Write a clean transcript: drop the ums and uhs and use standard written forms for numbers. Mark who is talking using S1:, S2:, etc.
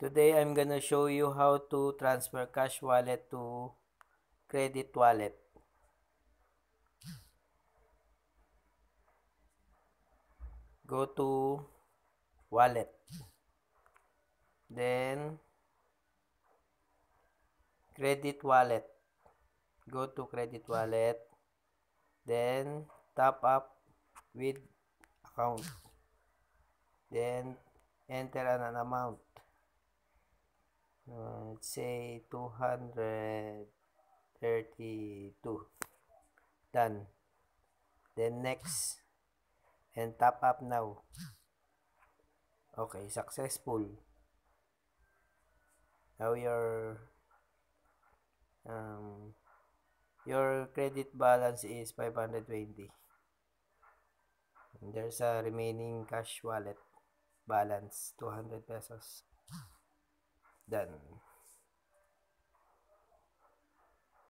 S1: Today I'm gonna show you how to transfer cash wallet to credit wallet. Go to wallet. Then credit wallet. Go to credit wallet. Then top up with account. Then enter an amount. Let's say 232. Done. Then next and top up now. Okay, successful. Now your credit balance is 520. And there's a remaining cash wallet balance 200 pesos. Done.